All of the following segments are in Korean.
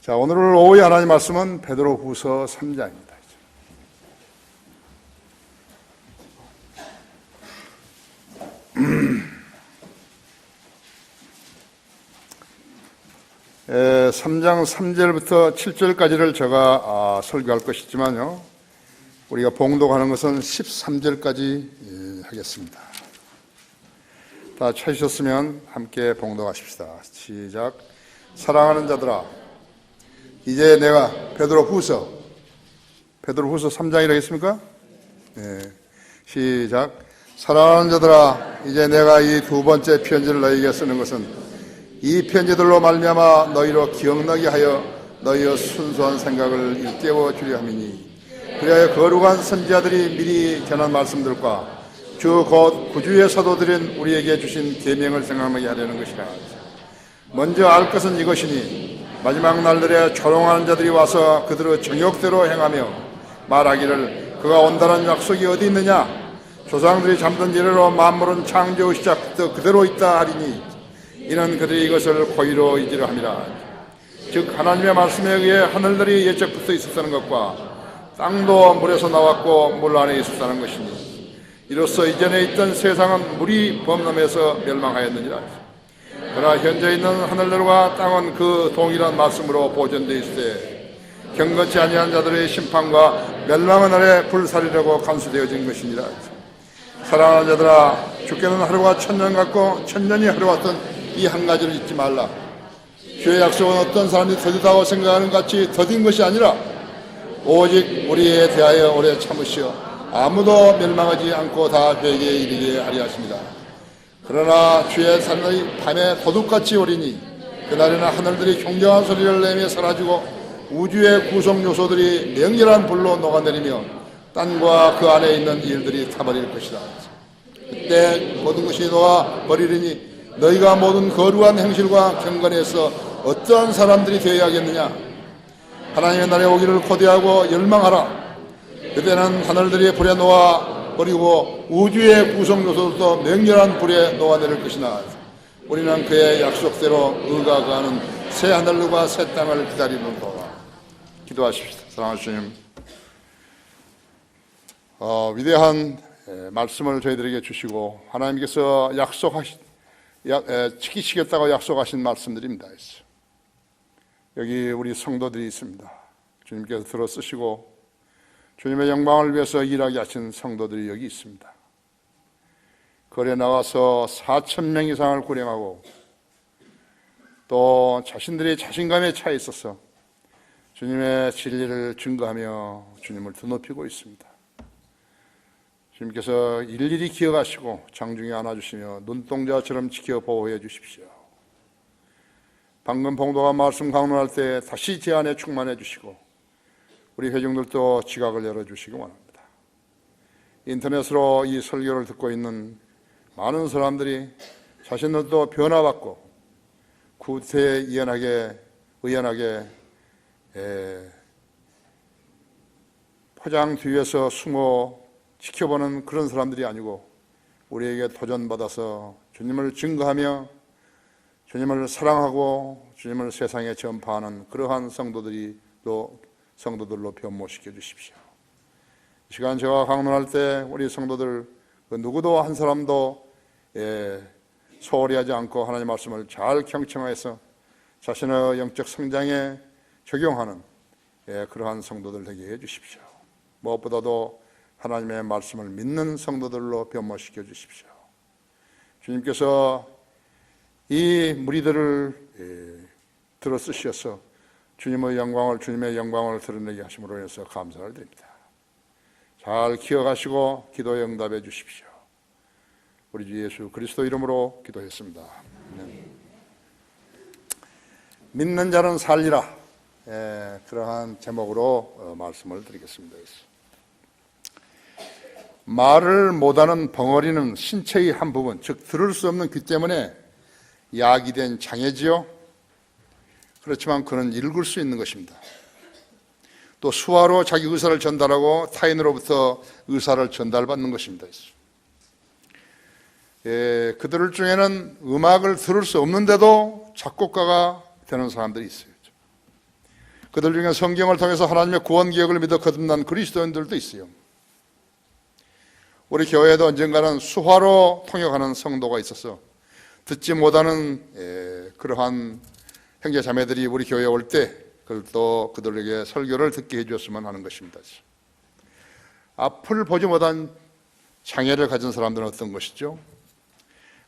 자, 오늘 오후에 하나님 말씀은 베드로후서 3장입니다. 3장 3절부터 7절까지를 제가 설교할 것이지만요, 우리가 봉독하는 것은 13절까지 하겠습니다. 다 찾으셨으면 함께 봉독하십시다. 시작. 사랑하는 자들아, 이제 내가 베드로후서 3장이라 했습니까? 네. 시작. 사랑하는 자들아, 이제 내가 이 두 번째 편지를 너희에게 쓰는 것은 이 편지들로 말미암아 너희로 기억나게 하여 너희의 순수한 생각을 일깨워 주려 함이니, 그리하여 거룩한 선지자들이 미리 전한 말씀들과 주 곧 구주의 사도들인 우리에게 주신 계명을 생각나게 하려는 것이라. 먼저 알 것은 이것이니, 마지막 날들에 조롱하는 자들이 와서 그들의 정욕대로 행하며 말하기를 그가 온다는 약속이 어디 있느냐, 조상들이 잠든 이래로 만물은 창조 시작부터 그대로 있다 하리니, 이는 그들이 이것을 고의로 잊으려 함이라. 즉 하나님의 말씀에 의해 하늘들이 예적부터 있었다는 것과 땅도 물에서 나왔고 물 안에 있었다는 것이니, 이로써 이전에 있던 세상은 물이 범람해서 멸망하였느니라. 그러나 현재 있는 하늘들과 땅은 그 동일한 말씀으로 보존되어 있으되 경건치 아니한 자들의 심판과 멸망의 날에 불살이라고 간수되어진 것이니라. 사랑하는 자들아, 주께는 하루가 천년 같고 천년이 하루 같은 이 한 가지를 잊지 말라. 주의 약속은 어떤 사람이 더디다고 생각하는 같이 더딘 것이 아니라 오직 우리에 대하여 오래 참으시어 아무도 멸망하지 않고 다 회개에 이르게 하리 하십니다. 그러나 주의 산들이 밤에 도둑같이 오리니, 그날에는 하늘들이 경경한 소리를 내며 사라지고 우주의 구성 요소들이 맹렬한 불로 녹아내리며 땅과 그 안에 있는 일들이 타버릴 것이다. 그때 모든 것이 녹아버리리니 너희가 모든 거룩한 행실과 경건에서 어떠한 사람들이 되어야겠느냐. 하나님의 날에 오기를 고대하고 열망하라. 그때는 하늘들이 불에 녹아버리고 우주의 구성 요소도 맹렬한 불에 녹아내릴 것이나, 우리는 그의 약속대로 의가 가는 새 하늘과 새 땅을 기다리는도다. 기도하십시다. 사랑하는 주님, 위대한 말씀을 저희들에게 주시고 하나님께서 지키시겠다고 약속하신 말씀들입니다. 여기 우리 성도들이 있습니다. 주님께서 들어 쓰시고 주님의 영광을 위해서 일하게 하신 성도들이 여기 있습니다. 거리에 나와서 4,000명 이상을 구령하고 또 자신들의 자신감에 차 있어서 주님의 진리를 증거하며 주님을 드높이고 있습니다. 주님께서 일일이 기억하시고 장중에 안아주시며 눈동자처럼 지켜 보호해 주십시오. 방금 봉독한 말씀 강론할 때 다시 제 안에 충만해 주시고 우리 회중들도 지각을 열어주시기 원합니다. 인터넷으로 이 설교를 듣고 있는 많은 사람들이 자신들도 변화받고 구태에 의연하게 포장 뒤에서 숨어 지켜보는 그런 사람들이 아니고 우리에게 도전받아서 주님을 증거하며 주님을 사랑하고 주님을 세상에 전파하는 그러한 성도들로 변모시켜 주십시오. 이 시간 제가 강론할 때 우리 성도들 그 누구도 한 사람도 소홀히 하지 않고 하나님의 말씀을 잘 경청해서 자신의 영적 성장에 적용하는 그러한 성도들 되게 해주십시오. 무엇보다도 하나님의 말씀을 믿는 성도들로 변모시켜 주십시오. 주님께서 이 무리들을 들어 쓰셔서 주님의 영광을 드러내게 하심으로 해서 감사를 드립니다. 잘 기억하시고 기도에 응답해 주십시오. 우리 주 예수 그리스도 이름으로 기도했습니다. 믿는 자는 살리라. 그러한 제목으로 말씀을 드리겠습니다. 말을 못하는 벙어리는 신체의 한 부분, 즉 들을 수 없는 귀 때문에 야기된 장애지요. 그렇지만 그는 읽을 수 있는 것입니다. 또 수화로 자기 의사를 전달하고 타인으로부터 의사를 전달받는 것입니다. 그들 중에는 음악을 들을 수 없는데도 작곡가가 되는 사람들이 있어요. 그들 중에 성경을 통해서 하나님의 구원 계획을 믿어 거듭난 그리스도인들도 있어요. 우리 교회에도 언젠가는 수화로 통역하는 성도가 있어서 듣지 못하는 그러한 형제 자매들이 우리 교회에 올 때 또 그들에게 설교를 듣게 해주었으면 하는 것입니다. 앞을 보지 못한 장애를 가진 사람들은 어떤 것이죠?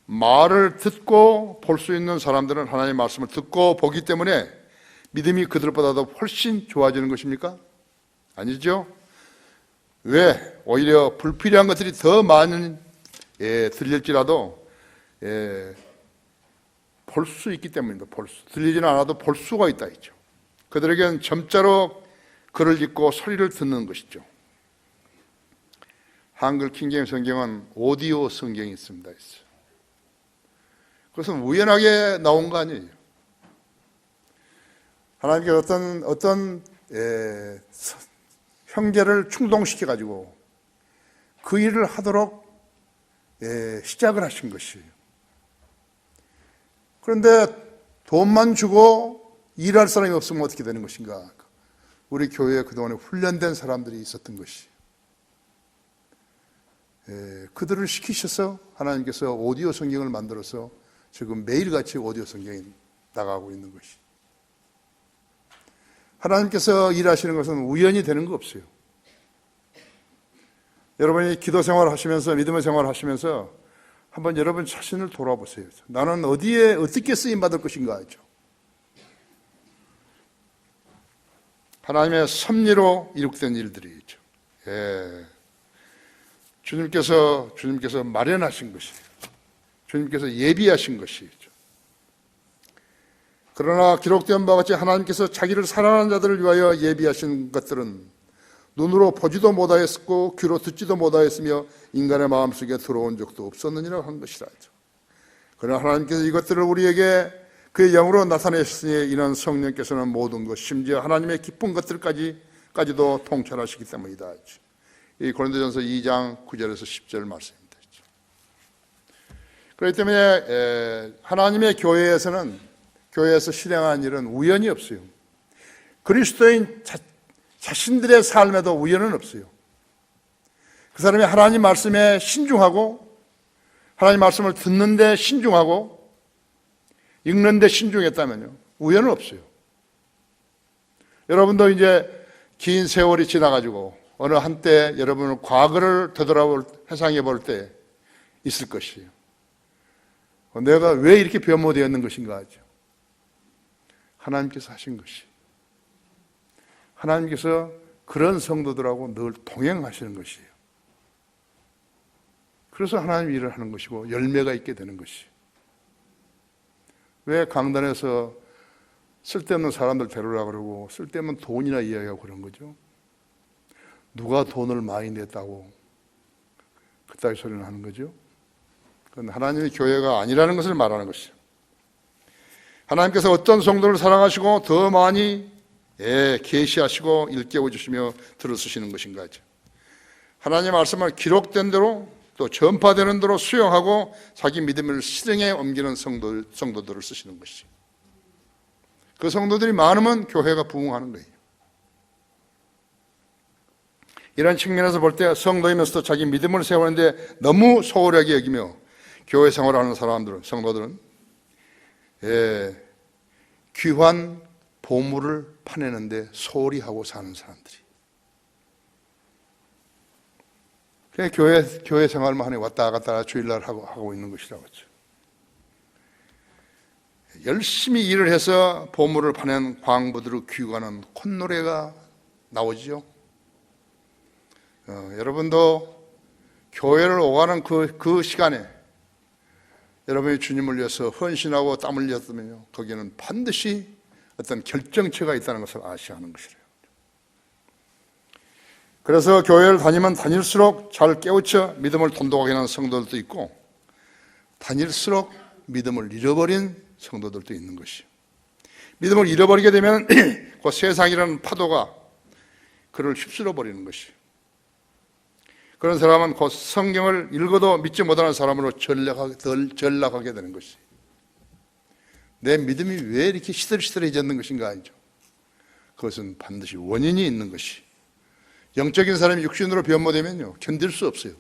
말을 듣고 볼 수 있는 사람들은 하나님의 말씀을 듣고 보기 때문에 믿음이 그들보다도 훨씬 좋아지는 것입니까? 아니죠. 왜? 오히려 불필요한 것들이 더 많은 들릴지라도 볼 수 있기 때문입니다. 들리지는 않아도 볼 수가 있다 했죠. 그들에게는 점자로 글을 읽고 소리를 듣는 것이죠. 한글 킹제임 성경은 오디오 성경이 있습니다. 그것은 우연하게 나온 거 아니에요. 하나님께서 어떤 형제를 충동시켜 가지고 그 일을 하도록 시작을 하신 것이에요. 그런데 돈만 주고 일할 사람이 없으면 어떻게 되는 것인가? 우리 교회에 그동안에 훈련된 사람들이 있었던 것이 그들을 시키셔서 하나님께서 오디오 성경을 만들어서 지금 매일같이 오디오 성경이 나가고 있는 것이. 하나님께서 일하시는 것은 우연히 되는 거 없어요. 여러분이 기도 생활을 하시면서 믿음의 생활을 하시면서 한번 여러분 자신을 돌아보세요. 나는 어디에 어떻게 쓰임 받을 것인가 하죠. 하나님의 섭리로 이룩된 일들이죠. 주님께서 마련하신 것이에요. 주님께서 예비하신 것이죠. 그러나 기록된 바와 같이 하나님께서 자기를 사랑하는 자들을 위하여 예비하신 것들은 눈으로 보지도 못하였고 귀로 듣지도 못하였으며 인간의 마음속에 들어온 적도 없었느니라 한 것이라죠. 그러나 하나님께서 이것들을 우리에게 그의 영으로 나타내셨으니 이는 성령께서는 모든 것 심지어 하나님의 기쁜 것들까지도 통찰하시기 때문이다. 이 고린도전서 2장 9절에서 10절 말씀입니다. 그렇기 때문에 하나님의 교회에서 실행하는 일은 우연이 없어요. 그리스도인 자신들의 삶에도 우연은 없어요. 그 사람이 하나님 말씀에 신중하고 하나님 말씀을 듣는데 신중하고 읽는데 신중했다면요 우연은 없어요. 여러분도 이제 긴 세월이 지나가지고 어느 한때 여러분은 과거를 회상해 볼 때 있을 것이에요. 내가 왜 이렇게 변모되었는 것인가 하죠. 하나님께서 하신 것이. 하나님께서 그런 성도들하고 늘 동행하시는 것이에요. 그래서 하나님 일을 하는 것이고 열매가 있게 되는 것이에요. 왜 강단에서 쓸데없는 사람들 데려오라고 그러고 쓸데없는 돈이나 이야기하고 그런 거죠? 누가 돈을 많이 냈다고 그따위 소리를 하는 거죠? 그건 하나님의 교회가 아니라는 것을 말하는 것이죠. 하나님께서 어떤 성도를 사랑하시고 더 많이 계시하시고 일깨워 주시며 들어쓰시는 것인가 하죠. 하나님의 말씀을 기록된 대로 또 전파되는 대로 수용하고 자기 믿음을 실행에 옮기는 성도들을 쓰시는 것이죠. 그 성도들이 많으면 교회가 부흥하는 거예요. 이런 측면에서 볼 때 성도이면서도 자기 믿음을 세우는데 너무 소홀하게 여기며 교회 생활을 하는 성도들은 귀한 보물을 파내는데 소홀히 하고 사는 사람들이. 그냥 교회 생활만 하니 왔다 갔다 주일날 하고 있는 것이라고 하죠. 열심히 일을 해서 보물을 파낸 광부들을 귀가하는 콧노래가 나오죠. 여러분도 교회를 오가는 그 시간에 여러분이 주님을 위해서 헌신하고 땀을 흘렸으면요, 거기에는 반드시 어떤 결정체가 있다는 것을 아셔야 하는 것이래요. 그래서 교회를 다니면 다닐수록 잘 깨우쳐 믿음을 돈독하게 하는 성도들도 있고 다닐수록 믿음을 잃어버린 성도들도 있는 것이에요. 믿음을 잃어버리게 되면 그 세상이라는 파도가 그를 휩쓸어 버리는 것이에요. 그런 사람은 그 성경을 읽어도 믿지 못하는 사람으로 전락하게 되는 것이에요. 내 믿음이 왜 이렇게 시들시들해졌는 것인가 하죠. 그것은 반드시 원인이 있는 것이, 영적인 사람이 육신으로 변모되면요 견딜 수 없어요.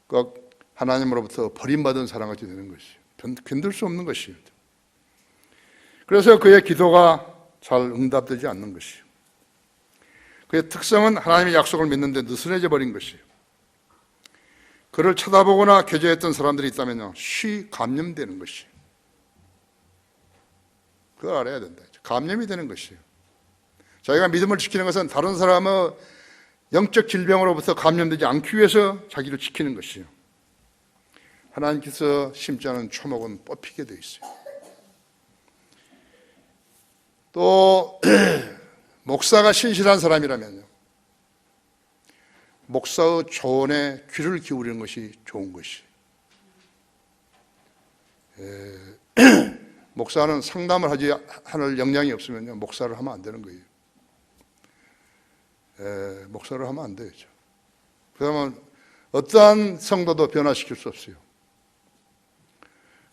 꼭 하나님으로부터 버림받은 사람같이 되는 것이요, 견딜 수 없는 것이요. 그래서 그의 기도가 잘 응답되지 않는 것이요, 그의 특성은 하나님의 약속을 믿는데 느슨해져 버린 것이요, 그를 쳐다보거나 교제했던 사람들이 있다면요 쉬 감염되는 것이요. 그걸 알아야 된다. 감염이 되는 것이에요. 자기가 믿음을 지키는 것은 다른 사람의 영적 질병으로부터 감염되지 않기 위해서 자기를 지키는 것이에요. 하나님께서 심지 않은 초목은 뽑히게 되어 있어요. 또 목사가 신실한 사람이라면요 목사의 조언에 귀를 기울이는 것이 좋은 것이에요. 목사는 상담을 할 역량이 없으면요 목사를 하면 안 되는 거예요. 목사를 하면 안 되죠. 그러면 어떠한 성도도 변화시킬 수 없어요.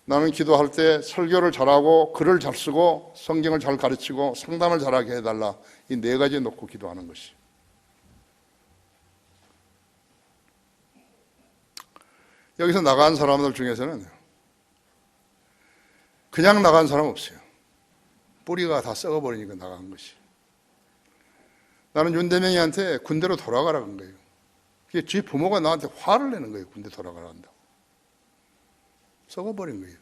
나는 기도할 때 설교를 잘하고 글을 잘 쓰고 성경을 잘 가르치고 상담을 잘하게 해달라, 이 네 가지 놓고 기도하는 것이. 여기서 나간 사람들 중에서는 그냥 나간 사람 없어요. 뿌리가 다 썩어버리니까 나간 것이. 나는 윤대명이한테 군대로 돌아가라고 한 거예요. 지 부모가 나한테 화를 내는 거예요. 군대 돌아가라 한다고. 썩어버린 거예요.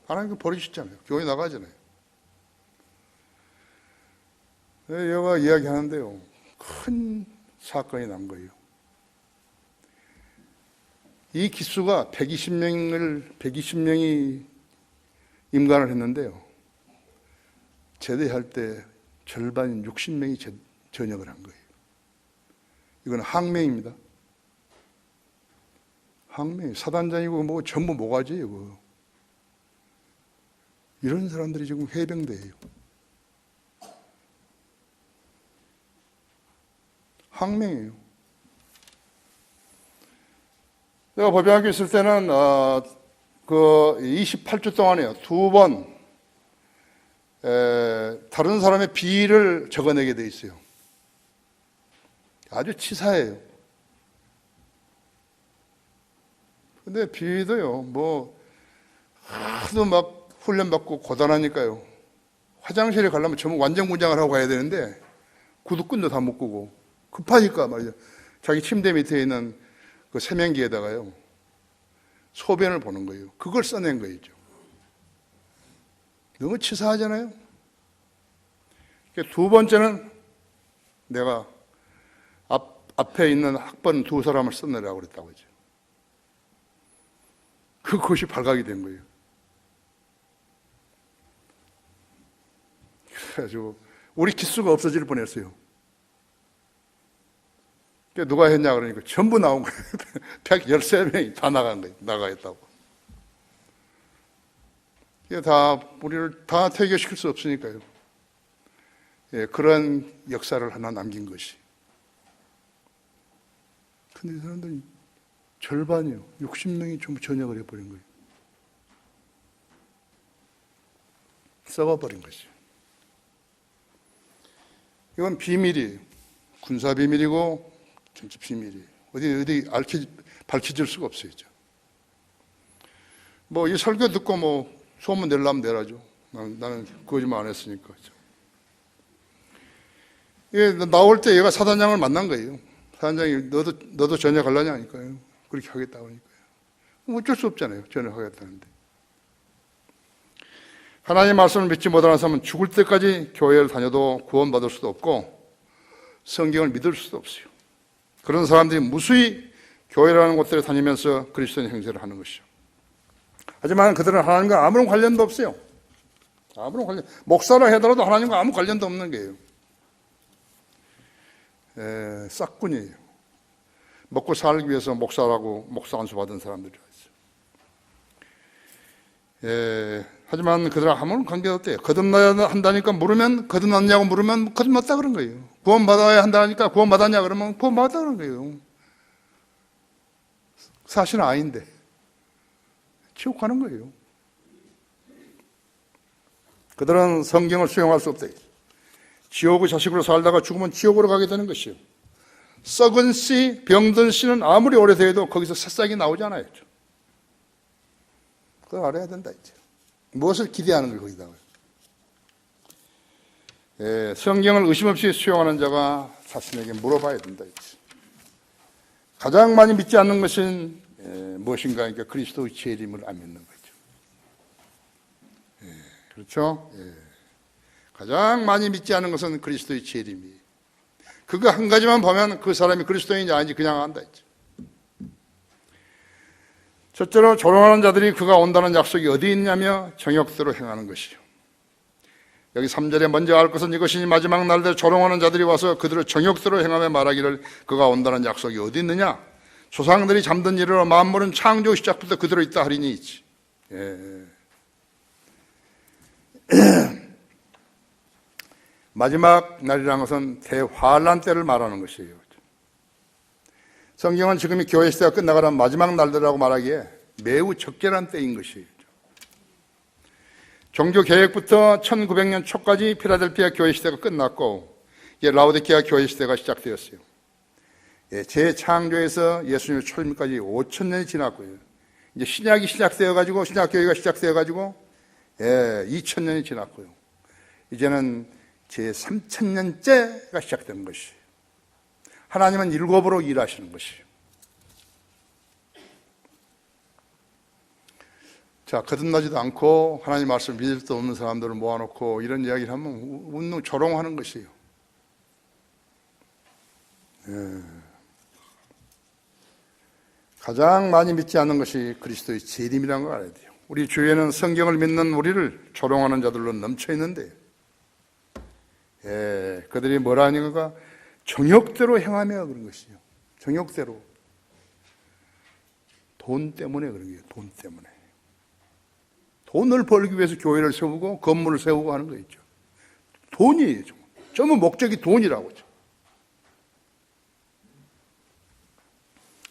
하나님께 버리셨잖아요. 교회 나가잖아요. 여가 이야기하는데요 큰 사건이 난 거예요. 이 기수가 120명이 임관을 했는데요 제대할 때 절반인 60명이 전역을 한 거예요. 이건 항명입니다. 항명, 사단장이고 뭐 전부 모가지예요. 그거. 이런 사람들이 지금 해병대예요. 항명이에요. 내가 법영학교 있을 때는 그 28주 동안에요 두 번 다른 사람의 비위를 적어내게 돼 있어요. 아주 치사해요. 근데 비위도요 뭐 하도 막 훈련받고 고단하니까요 화장실에 가려면 전부 완전군장을 하고 가야 되는데 구두끈도 다 묶고 급하니까 말이죠 자기 침대 밑에 있는 그 세면기에다가요 소변을 보는 거예요. 그걸 써낸 거죠. 너무 치사하잖아요. 두 번째는 내가 앞에 있는 학번 두 사람을 써내라고 그랬다고 하죠. 그것이 발각이 된 거예요. 그래가지고 우리 기수가 없어질 뻔했어요. 누가 했냐 그러니까 전부 나온 거예요. 113명이 다 나간 거예요. 나가겠다고. 이게 다 우리를 다 퇴교시킬 수 없으니까요. 예, 그런 역사를 하나 남긴 것이. 근데 이 사람들이 절반이요. 60명이 전부 전역을 해버린 거예요. 썩어버린 것이죠. 이건 비밀이에요. 군사 비밀이고 정치 비밀이에요. 어디 밝혀질 수가 없어요. 뭐 이 설교 듣고 뭐 소문 내려면 내라죠. 나는 거짓말 안 했으니까. 예, 나올 때 얘가 사단장을 만난 거예요. 사단장이 너도 전역하려냐 하니까요. 그렇게 하겠다고 하니까요. 어쩔 수 없잖아요. 전역하겠다는데. 하나님의 말씀을 믿지 못하는 사람은 죽을 때까지 교회를 다녀도 구원받을 수도 없고 성경을 믿을 수도 없어요. 그런 사람들이 무수히 교회라는 곳들에 다니면서 그리스도인 행세를 하는 것이죠. 하지만 그들은 하나님과 아무런 관련도 없어요. 목사라 하더라도 하나님과 아무 관련도 없는 거예요. 싹군이에요. 먹고 살기 위해서 목사라고 목사 안수 받은 사람들이 있어요. 하지만 그들은 아무런 관계도 없대요. 거듭나야 한다니까 물으면 거듭났냐고 물으면 거듭났다 그런 거예요. 구원받아야 한다니까 구원받았냐 그러면 구원받았다 그런 거예요. 사실은 아닌데 지옥 가는 거예요. 그들은 성경을 수용할 수 없다. 지옥의 자식으로 살다가 죽으면 지옥으로 가게 되는 것이요. 썩은 씨, 병든 씨는 아무리 오래돼도 거기서 새싹이 나오잖아요. 그걸 알아야 된다. 이제. 무엇을 기대하는 걸 거기다가. 성경을 의심 없이 수용하는 자가 자신에게 물어봐야 된다. 이제. 가장 많이 믿지 않는 것은 무엇인가? 그러니까 그리스도의 재림을 안 믿는 거죠. 그렇죠? 가장 많이 믿지 않는 것은 그리스도의 재림이에요. 그거 한 가지만 보면 그 사람이 그리스도인지 아닌지 그냥 안다 했죠. 첫째로 조롱하는 자들이 그가 온다는 약속이 어디 있냐며 정욕대로 행하는 것이요. 여기 3절에 먼저 알 것은 이것이니 마지막 날에 조롱하는 자들이 와서 그들을 정욕대로 행하며 말하기를 그가 온다는 약속이 어디 있느냐? 조상들이 잠든 이르러 만물은 창조 시작부터 그대로 있다 하리니 있지. 마지막 날이라는 것은 대환란 때를 말하는 것이에요. 성경은 지금이 교회 시대가 끝나가는 마지막 날들이라고 말하기에 매우 적절한 때인 것이에요. 종교 개혁부터 1900년 초까지 필라델피아 교회 시대가 끝났고 이제 라오디게아 교회 시대가 시작되었어요. 재창조에서 예수님의 초림까지 5000년이 지났고요. 이제 신약이 시작되어가지고 신약교회가 시작되어가지고 2000년이 지났고요. 이제는 제3000년째가 시작되는 것이에요. 하나님은 일곱으로 일하시는 것이에요. 자, 거듭나지도 않고 하나님 말씀 믿을 수 없는 사람들을 모아놓고 이런 이야기를 하면 웃는 조롱하는 것이에요. 가장 많이 믿지 않는 것이 그리스도의 재림이라는 걸 알아야 돼요. 우리 주위에는 성경을 믿는 우리를 조롱하는 자들로 넘쳐 있는데, 그들이 뭐라 하니까 정욕대로 행하며 그런 것이요. 정욕대로. 돈 때문에 그런 거예요. 돈 때문에. 돈을 벌기 위해서 교회를 세우고 건물을 세우고 하는 거 있죠. 돈이에요. 전부 목적이 돈이라고 하죠.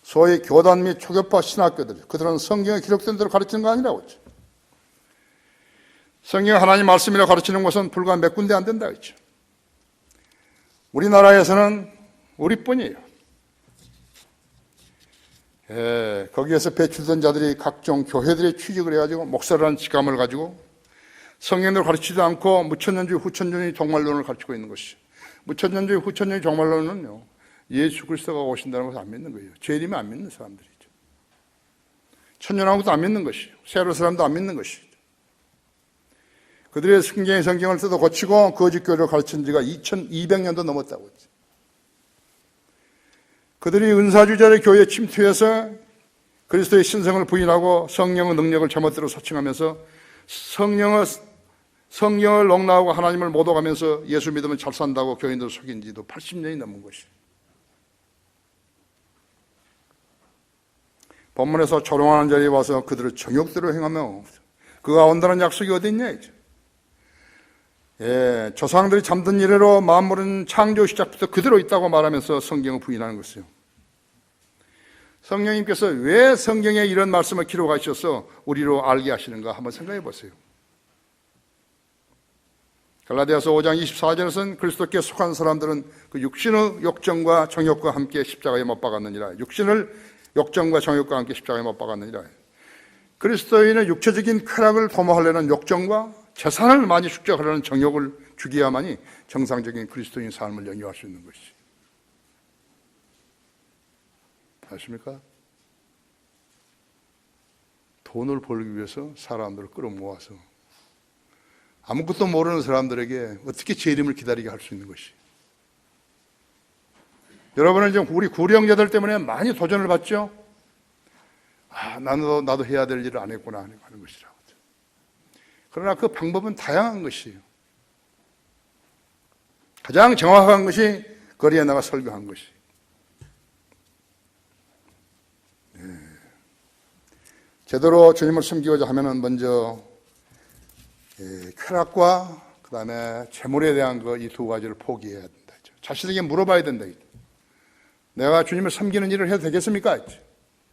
소위 교단 및 초교파 신학교들, 그들은 성경에 기록된 대로 가르치는 거 아니라고 했죠. 성경 하나님 말씀이라고 가르치는 것은 불과 몇 군데 안 된다고 했죠. 우리나라에서는 우리뿐이에요. 거기에서 배출된 자들이 각종 교회들에 취직을 해가지고 목사라는 직함을 가지고 성경대로 가르치지도 않고 무천년주의 후천년주의 종말론을 가르치고 있는 것이죠. 무천년주의 후천년주의 종말론은요, 예수 그리스도가 오신다는 것을 안 믿는 거예요. 재림을 안 믿는 사람들이죠. 천년왕국도 안 믿는 것이죠. 세로 사람도 안 믿는 것이죠. 그들의 성경을 뜯어 고치고 거짓교를 가르친 지가 2200년도 넘었다고 했죠. 그들이 은사주자의 교회에 침투해서 그리스도의 신성을 부인하고 성령의 능력을 제멋대로 사칭하면서 성령을 농락하고 하나님을 못 오가면서 예수 믿으면 잘 산다고 교인들 속인 지도 80년이 넘은 것이에요. 본문에서 조롱하는 자리에 와서 그들을 정욕대로 행하며 그가 온다는 약속이 어디 있냐 이죠. 조상들이 잠든 이래로 만물은 창조 시작부터 그대로 있다고 말하면서 성경을 부인하는 것이요. 성령님께서 왜 성경에 이런 말씀을 기록하셔서 우리로 알게 하시는가 한번 생각해 보세요. 갈라디아서 5장 24절에서는 그리스도께 속한 사람들은 그 육신의 욕정과 정욕과 함께 십자가에 못 박았느니라. 육신을 욕정과 정욕과 함께 십자가에 못 박았느니라. 그리스도인의 육체적인 쾌락을 도모하려는 욕정과 재산을 많이 축적하려는 정욕을 죽여야만이 정상적인 그리스도인 삶을 영위할 수 있는 것이죠. 아십니까? 돈을 벌기 위해서 사람들을 끌어모아서 아무것도 모르는 사람들에게 어떻게 재림을 기다리게 할 수 있는 것이. 여러분은 이제 우리 구령자들 때문에 많이 도전을 받죠. 나도 해야 될 일을 안 했구나 하는 것이라고. 그러나 그 방법은 다양한 것이에요. 가장 정확한 것이 거리에 나가 설교한 것이. 제대로 주님을 섬기고자 하면은 먼저 쾌락과 그 다음에 재물에 대한 이 두 가지를 포기해야 된다. 자신에게 물어봐야 된다. 내가 주님을 섬기는 일을 해도 되겠습니까?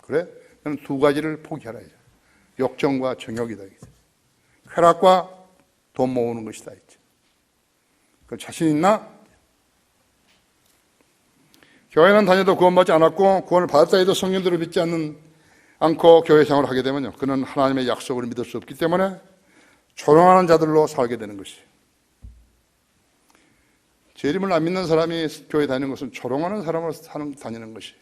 그래? 나는 두 가지를 포기하라. 욕정과 정욕이다. 쾌락과 돈 모으는 것이다 했죠. 그 자신 있나? 교회는 다녀도 구원받지 않았고 구원을 받았다 해도 성령들을 믿지 않고 교회 생활을 하게 되면요, 그는 하나님의 약속을 믿을 수 없기 때문에 조롱하는 자들로 살게 되는 것이에요. 재림을 안 믿는 사람이 교회 다니는 것은 조롱하는 사람으로 다니는 것이에요.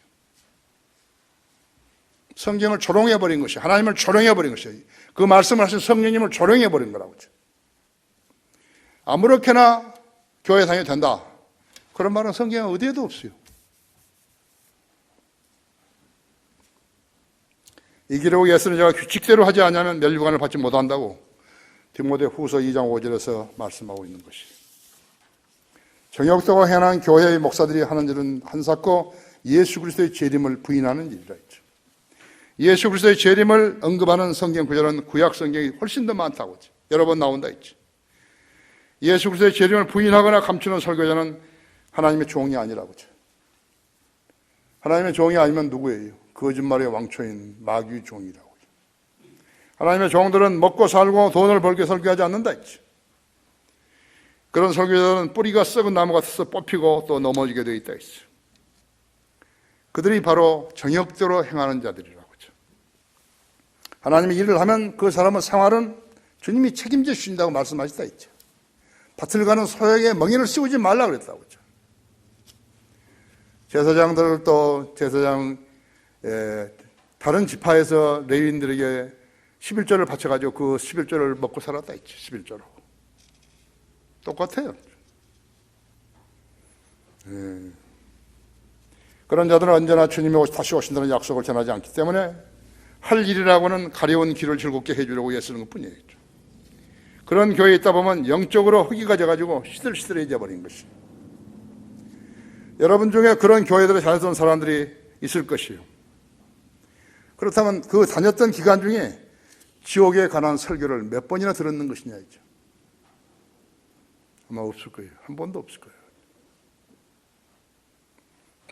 성경을 조롱해버린 것이에요. 하나님을 조롱해버린 것이에요. 그 말씀을 하신 성령님을 조롱해버린 거라고. 아무렇게나 교회 다녀도 된다, 그런 말은 성경에 어디에도 없어요. 이기려고 예수는 제가 규칙대로 하지 않으면 멸류관을 받지 못한다고 디모데후서 2장 5절에서 말씀하고 있는 것이에요. 정욕되고 행한 교회의 목사들이 하는 일은 한사코 예수 그리스도의 재림을 부인하는 일이라 했죠. 예수 그리스도의 재림을 언급하는 성경 구절은 구약 성경이 훨씬 더 많다고 했죠. 여러 번 나온다 했죠. 예수 그리스도의 재림을 부인하거나 감추는 설교자는 하나님의 종이 아니라고 했죠. 하나님의 종이 아니면 누구예요? 거짓말의 왕초인 마귀의 종이라고. 하나님의 종들은 먹고 살고 돈을 벌게 설교하지 않는다 했죠. 그런 설교자들은 뿌리가 썩은 나무 같아서 뽑히고 또 넘어지게 되어 있다 했죠. 그들이 바로 정욕대로 행하는 자들이라고 했죠. 하나님이 일을 하면 그 사람의 생활은 주님이 책임져 주신다고 말씀하셨다 했죠. 밭을 가는 소에게 멍에를 씌우지 말라고 그랬다고 했죠. 제사장들 또 다른 지파에서 레위인들에게 11조를 바쳐가지고 그 11조를 먹고 살았다 했죠. 11조로. 똑같아요. 그런 자들은 언제나 주님이 다시 오신다는 약속을 전하지 않기 때문에 할 일이라고는 가려운 길을 즐겁게 해주려고 애쓰는 것 뿐이에요. 그런 교회에 있다 보면 영적으로 흙이가 져가지고 시들시들해져 버린 것이. 여러분 중에 그런 교회들에 다녔던 사람들이 있을 것이에요. 그렇다면 그 다녔던 기간 중에 지옥에 관한 설교를 몇 번이나 들었는 것이냐 이죠. 아마 없을 거예요. 한 번도 없을 거예요.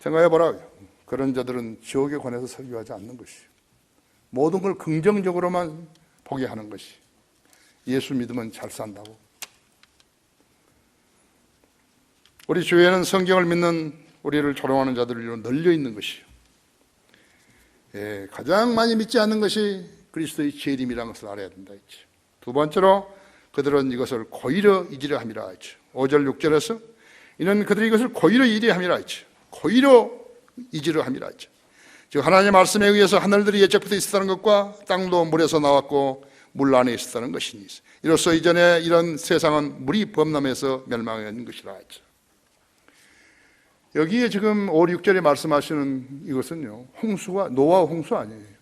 생각해 보라고요. 그런 자들은 지옥에 관해서 설교하지 않는 것이에요. 모든 걸 긍정적으로만 보게 하는 것이. 예수 믿으면 잘 산다고. 우리 주위에는 성경을 믿는 우리를 조롱하는 자들로 널려 있는 것이요. 가장 많이 믿지 않는 것이 그리스도의 재림이라는 것을 알아야 된다 했죠. 두 번째로 그들은 이것을 고의로 잊으려 함이라 했죠. 5절 6절에서 이는 그들이 이것을 고의로 잊으려 함이라 했죠. 고의로 잊으려 함이라 했죠. 즉 하나님의 말씀에 의해서 하늘들이 예적부터 있었다는 것과 땅도 물에서 나왔고 물 안에 있었다는 것이니 이로써 이전에 이런 세상은 물이 범람해서 멸망한 것이라 했죠. 여기에 지금 5, 6절에 말씀하시는 이것은요, 홍수가 노아 홍수 아니에요.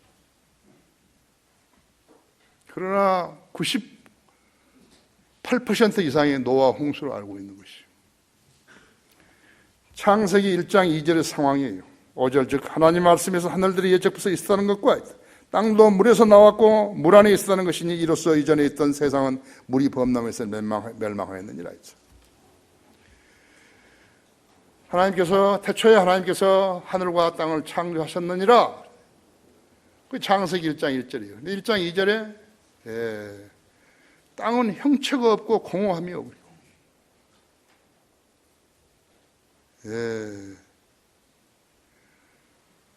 그러나 98% 이상의 노아 홍수를 알고 있는 것이에요. 창세기 1장 2절의 상황이에요. 5절 즉 하나님 말씀에서 하늘들이 예적부터 있었다는 것과 땅도 물에서 나왔고 물 안에 있었다는 것이니 이로써 이전에 있던 세상은 물이 범람해서 멸망하였느니라 했죠. 태초에 하나님께서 하늘과 땅을 창조하셨느니라. 그 창세기 1장 1절이에요. 근데 1장 2절에 땅은 형체가 없고 공허함이 없고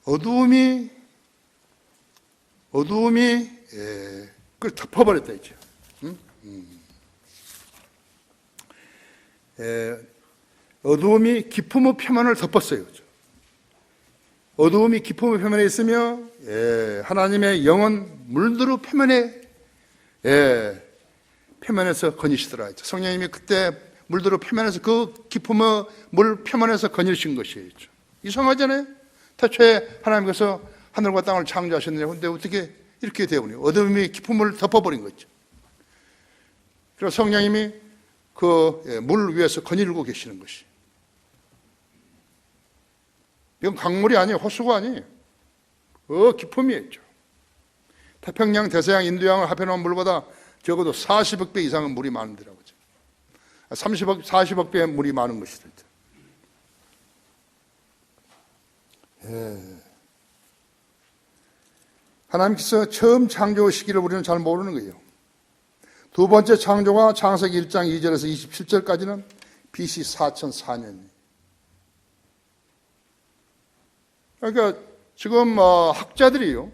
어두움이 그걸 덮어버렸다 했죠. 어두움이 기품의 표면을 덮었어요. 어두움이 기품의 표면에 있으며 하나님의 영은 물들의 표면에서 거니시더라 했죠. 성령님이 그때 물들의 표면에서 그 기품의 물 표면에서 거니신 것이에요. 이상하잖아요. 태초에 하나님께서 하늘과 땅을 창조하셨느냐. 근데 어떻게 이렇게 되어버려요? 어둠이 기품을 덮어버린 거죠. 그래서 성령님이 그 물 위에서 거닐고 계시는 것이. 이건 강물이 아니에요. 호수가 아니에요. 그 기품이었죠. 태평양, 대서양, 인도양을 합해놓은 물보다 적어도 40억 배 이상은 물이 많은 데라고 하죠. 40억 배의 물이 많은 것이죠. 하나님께서 처음 창조 시기를 우리는 잘 모르는 거예요. 두 번째 창조가 창세기 1장 2절에서 27절까지는 BC 4004년이에요. 그러니까 지금 학자들이요,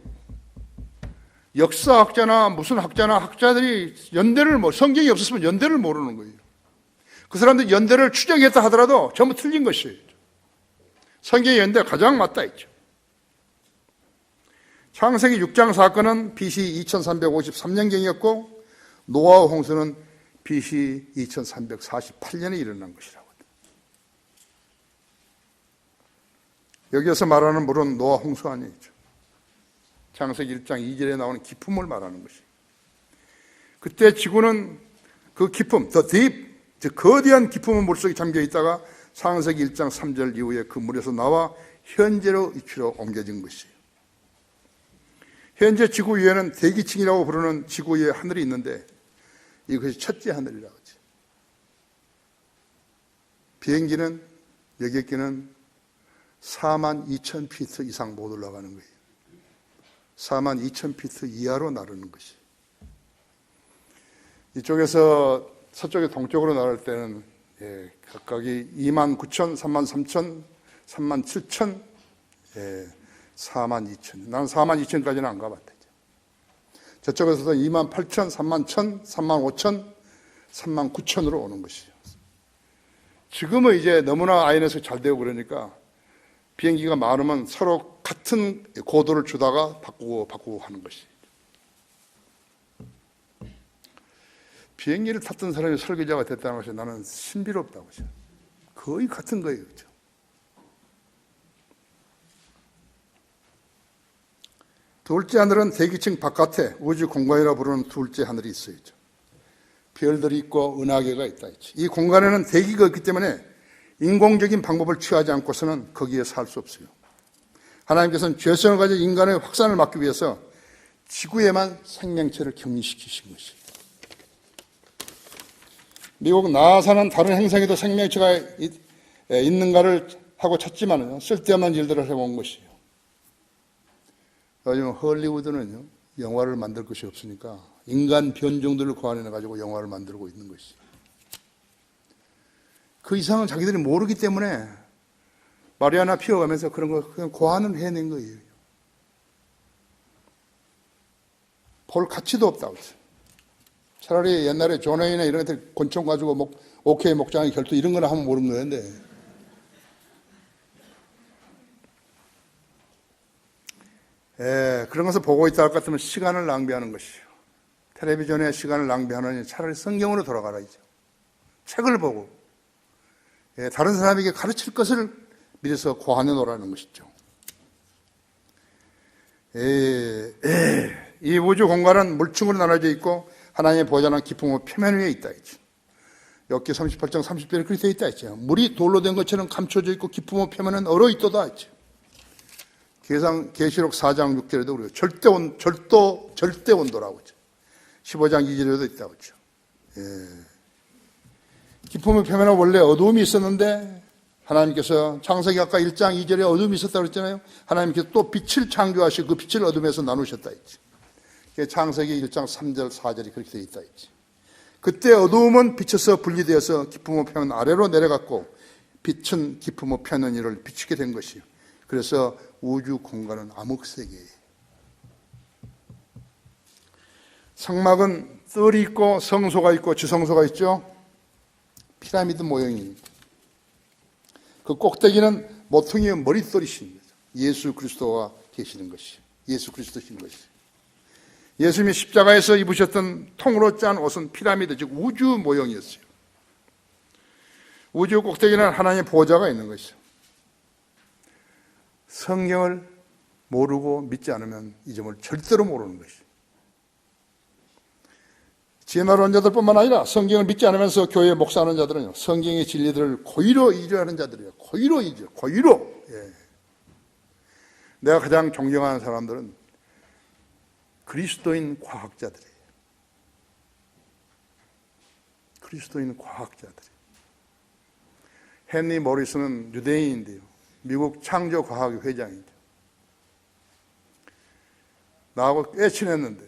역사학자나 무슨 학자나 학자들이 연대를 성경이 없었으면 연대를 모르는 거예요. 그 사람들이 연대를 추정했다 하더라도 전부 틀린 것이에요. 성경의 연대가 가장 맞다 했죠. 창세기 6장 사건은 BC 2353년경이었고 노아의 홍수는 BC 2348년에 일어난 것이라고. 여기에서 말하는 물은 노아 홍수 아니죠. 창세기 1장 2절에 나오는 기품을 말하는 것이에요. 그때 지구는 그 기품, the deep, 거대한 기품의 물속에 잠겨 있다가 창세기 1장 3절 이후에 그 물에서 나와 현재로 위치로 옮겨진 것이에요. 현재 지구 위에는 대기층이라고 부르는 지구 위에 하늘이 있는데 이것이 첫째 하늘이라고 하죠. 비행기는 여객기는 42,000피트 이상 못 올라가는 거예요. 42,000피트 이하로 나르는 것이. 이쪽에서 서쪽에 동쪽으로 나를 때는 각각이 29,000, 33,000, 37,000, 42,000. 나는 42,000까지는 안 가봤다. 저쪽에서도 28,000, 31,000, 35,000, 39,000으로 오는 것이죠. 지금은 이제 너무나 INS 잘 되고 그러니까 비행기가 많으면 서로 같은 고도를 주다가 바꾸고 하는 것이죠. 비행기를 탔던 사람이 설계자가 됐다는 것이 나는 신비롭다고 생각해요. 거의 같은 거예요. 그렇죠? 둘째 하늘은 대기층 바깥에 우주 공간이라 부르는 둘째 하늘이 있어요. 별들이 있고 은하계가 있다. 이 공간에는 대기가 있기 때문에 인공적인 방법을 취하지 않고서는 거기에 살 수 없어요. 하나님께서는 죄성을 가진 인간의 확산을 막기 위해서 지구에만 생명체를 격리시키신 것이에요. 미국 나사는 다른 행성에도 생명체가 있는가를 하고 찾지만은 쓸데없는 일들을 해온 것이에요. 요즘 헐리우드는요, 영화를 만들 것이 없으니까 인간 변종들을 고안해가지고 영화를 만들고 있는 것이에요. 그 이상은 자기들이 모르기 때문에 마리아나 피어가면서 그런 거 그냥 고안을 해낸 거예요. 볼 가치도 없다고 했어요. 차라리 옛날에 존웨이나 이런 애들 권총 가지고 오케이 목장의 결투 이런 거나 하면 모르는 거였는데 그런 것을 보고 있다 할 것 같으면 시간을 낭비하는 것이요. 텔레비전에 시간을 낭비하느니 차라리 성경으로 돌아가라죠. 책을 보고 다른 사람에게 가르칠 것을 미리서 고안해 놓으라는 것이죠. 이 우주 공간은 물층으로 나눠져 있고 하나님의 보좌는 기품의 표면 위에 있다 했죠. 욥기 38장 30절에 그렇게 되어 있다 했죠. 물이 돌로 된 것처럼 감춰져 있고 기품의 표면은 얼어 있도다 했죠. 계시록 4장 6절에도 우리가 절대 온도라고 했죠. 15장 2절에도 있다고 했죠. 기품의 표면은 원래 어두움이 있었는데 하나님께서 창세기 아까 1장 2절에 어둠이 있었다고 그랬잖아요. 하나님께서 또 빛을 창조하시고 그 빛을 어둠에서 나누셨다 했지. 창세기 1장 3절 4절이 그렇게 되어 있다 했지. 그때 어두움은 빛에서 분리되어서 기품의 표면 아래로 내려갔고 빛은 기품의 표면 위를 비추게 된 것이요. 그래서 우주 공간은 암흑세계예요. 성막은 뜰이 있고 성소가 있고 지성소가 있죠. 피라미드 모형입니다. 그 꼭대기는 모퉁이의 머릿돌이신 거죠. 예수 그리스도가 계시는 것이요. 예수 그리스도신 것이요. 예수님이 십자가에서 입으셨던 통으로 짠 옷은 피라미드, 즉 우주 모형이었어요. 우주 꼭대기는 하나님의 보좌가 있는 것이요. 성경을 모르고 믿지 않으면 이 점을 절대로 모르는 것이요. 지혜나라는 자들뿐만 아니라 성경을 믿지 않으면서 교회 목사하는 자들은요, 성경의 진리들을 고의로 이주하는 자들이에요. 고의로. 내가 가장 존경하는 사람들은 그리스도인 과학자들이에요. 그리스도인 과학자들이에요. 헨리 모리스는 유대인인데요. 미국 창조과학 회장이죠. 나하고 꽤 친했는데